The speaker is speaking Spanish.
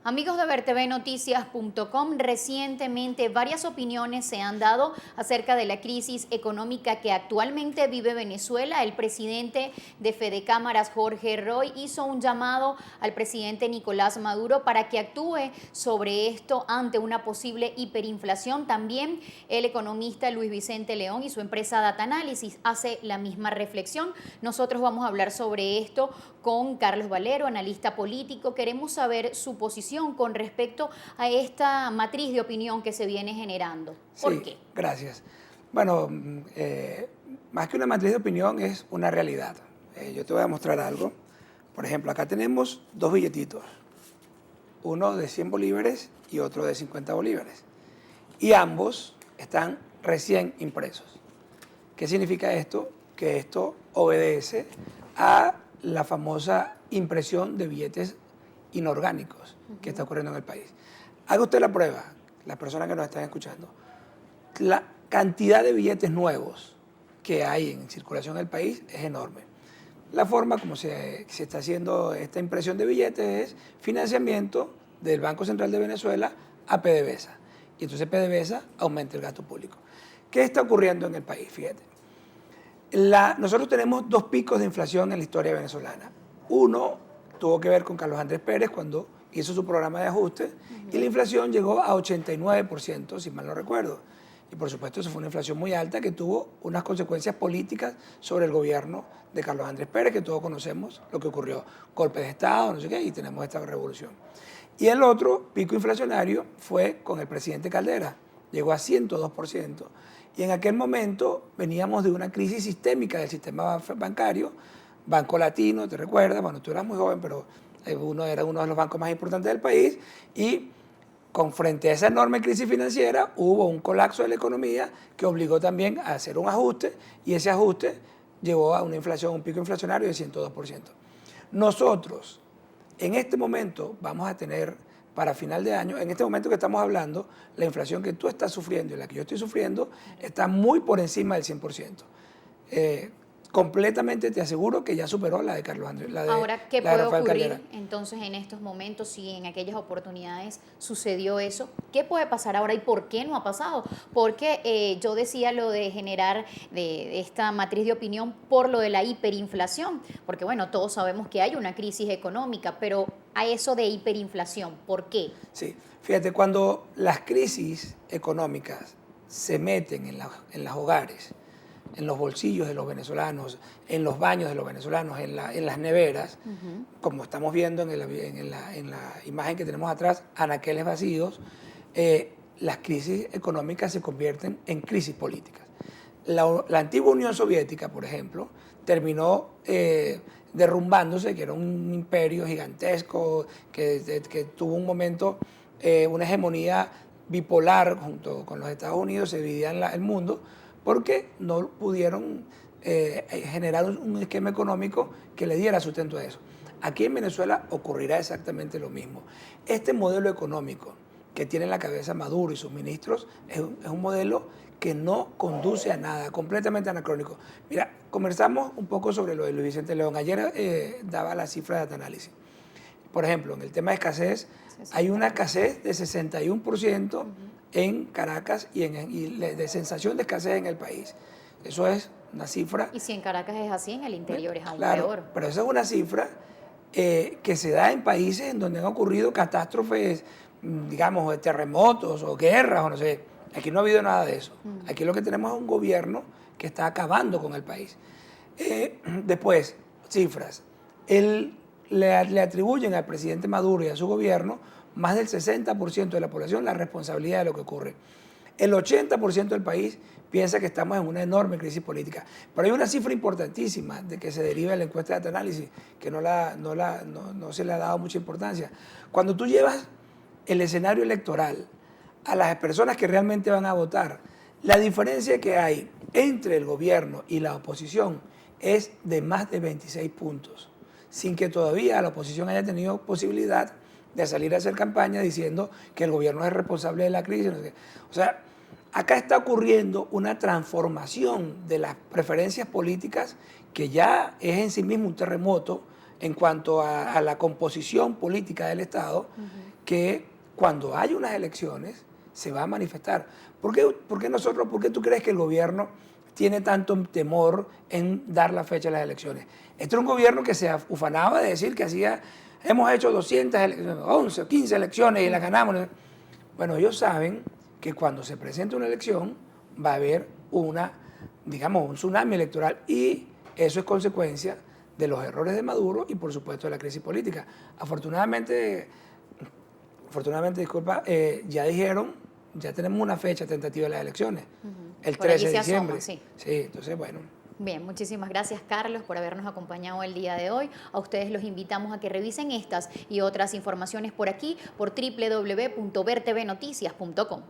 Amigos de vertvnoticias.com, recientemente varias opiniones se han dado acerca de la crisis económica que actualmente vive Venezuela. El presidente de Fedecámaras, Jorge Roy, hizo un llamado al presidente Nicolás Maduro para que actúe sobre esto ante una posible hiperinflación. También el economista Luis Vicente León y su empresa Data Análisis hace la misma reflexión. Nosotros vamos a hablar sobre esto con Carlos Valero, analista político. Queremos saber su posición con respecto a esta matriz de opinión que se viene generando. ¿Por Sí, qué? gracias. Bueno, más que una matriz de opinión es una realidad. Yo te voy a mostrar algo. Por ejemplo, acá tenemos dos billetitos, uno de 100 bolívares y otro de 50 bolívares. Y ambos están recién impresos. ¿Qué significa esto? Que esto obedece a la famosa impresión de billetes inorgánicos que está ocurriendo en el país. Haga usted la prueba, las personas que nos están escuchando. La cantidad de billetes nuevos que hay en circulación en el país es enorme. La forma como se está haciendo esta impresión de billetes es financiamiento del Banco Central de Venezuela a PDVSA. Y entonces PDVSA aumenta el gasto público. ¿Qué está ocurriendo en el país? Fíjate. Nosotros tenemos dos picos de inflación en la historia venezolana. Uno tuvo que ver con Carlos Andrés Pérez cuando hizo su programa de ajuste y la inflación llegó a 89%, si mal no recuerdo. Y por supuesto eso fue una inflación muy alta que tuvo unas consecuencias políticas sobre el gobierno de Carlos Andrés Pérez, que todos conocemos lo que ocurrió, golpe de Estado, no sé qué, y tenemos esta revolución. Y el otro pico inflacionario fue con el presidente Caldera, llegó a 102%. Y en aquel momento veníamos de una crisis sistémica del sistema bancario, Banco Latino, ¿te recuerdas? Bueno, tú eras muy joven, pero era uno de los bancos más importantes del país y frente a esa enorme crisis financiera hubo un colapso de la economía que obligó también a hacer un ajuste y ese ajuste llevó a una inflación, un pico inflacionario de 102%. Nosotros en este momento vamos a tener para final de año, en este momento que estamos hablando, la inflación que tú estás sufriendo y la que yo estoy sufriendo está muy por encima del 100%. Completamente te aseguro que ya superó la de Carlos Andrés, Ahora, ¿qué la de puede Rafael ocurrir Caldera. entonces en estos momentos si en aquellas oportunidades sucedió eso? ¿Qué puede pasar ahora y por qué no ha pasado? Porque yo decía lo de generar de esta matriz de opinión por lo de la hiperinflación, porque bueno, todos sabemos que hay una crisis económica, pero a eso de hiperinflación, ¿por qué? Sí, fíjate, cuando las crisis económicas se meten en los hogares, en los bolsillos de los venezolanos, en los baños de los venezolanos, en las neveras, como estamos viendo en la imagen que tenemos atrás, anaqueles vacíos, las crisis económicas se convierten en crisis políticas. La antigua Unión Soviética, por ejemplo, terminó derrumbándose, que era un imperio gigantesco, que tuvo un momento, una hegemonía bipolar junto con los Estados Unidos, se dividía el mundo, porque no pudieron generar un esquema económico que le diera sustento a eso. Aquí en Venezuela ocurrirá exactamente lo mismo. Este modelo económico que tiene en la cabeza Maduro y sus ministros es un modelo que no conduce a nada, completamente anacrónico. Mira, conversamos un poco sobre lo de Luis Vicente León. Ayer daba la cifra de Data Análisis. Por ejemplo, en el tema de escasez, hay una escasez de 61% en Caracas y de sensación de escasez en el país. Eso es una cifra. Y si en Caracas es así, en el interior es aún Claro, peor. pero esa es una cifra que se da en países en donde han ocurrido catástrofes, digamos, de terremotos o guerras o no sé. Aquí no ha habido nada de eso. Aquí lo que tenemos es un gobierno que está acabando con el país. Después, cifras. Le atribuyen al presidente Maduro y a su gobierno más del 60% de la población la responsabilidad de lo que ocurre. El 80% del país piensa que estamos en una enorme crisis política. Pero hay una cifra importantísima de que se deriva de la encuesta de Data Análisis, que no se le ha dado mucha importancia. Cuando tú llevas el escenario electoral a las personas que realmente van a votar, la diferencia que hay entre el gobierno y la oposición es de más de 26 puntos, sin que todavía la oposición haya tenido posibilidad de salir a hacer campaña diciendo que el gobierno es responsable de la crisis. No sé. O sea, acá está ocurriendo una transformación de las preferencias políticas que ya es en sí mismo un terremoto en cuanto a la composición política del Estado, que cuando hay unas elecciones se va a manifestar. ¿Por qué tú crees que el gobierno tiene tanto temor en dar la fecha de las elecciones? Este es un gobierno que se ufanaba de decir que hemos hecho 11 o 15 elecciones y las ganamos. Bueno, ellos saben que cuando se presenta una elección va a haber un tsunami electoral, y eso es consecuencia de los errores de Maduro y, por supuesto, de la crisis política. Afortunadamente, ya tenemos una fecha tentativa de las elecciones, el 13 de diciembre. Sí, entonces, bueno. Bien, muchísimas gracias, Carlos, por habernos acompañado el día de hoy. A ustedes los invitamos a que revisen estas y otras informaciones por aquí, por www.vertvnoticias.com.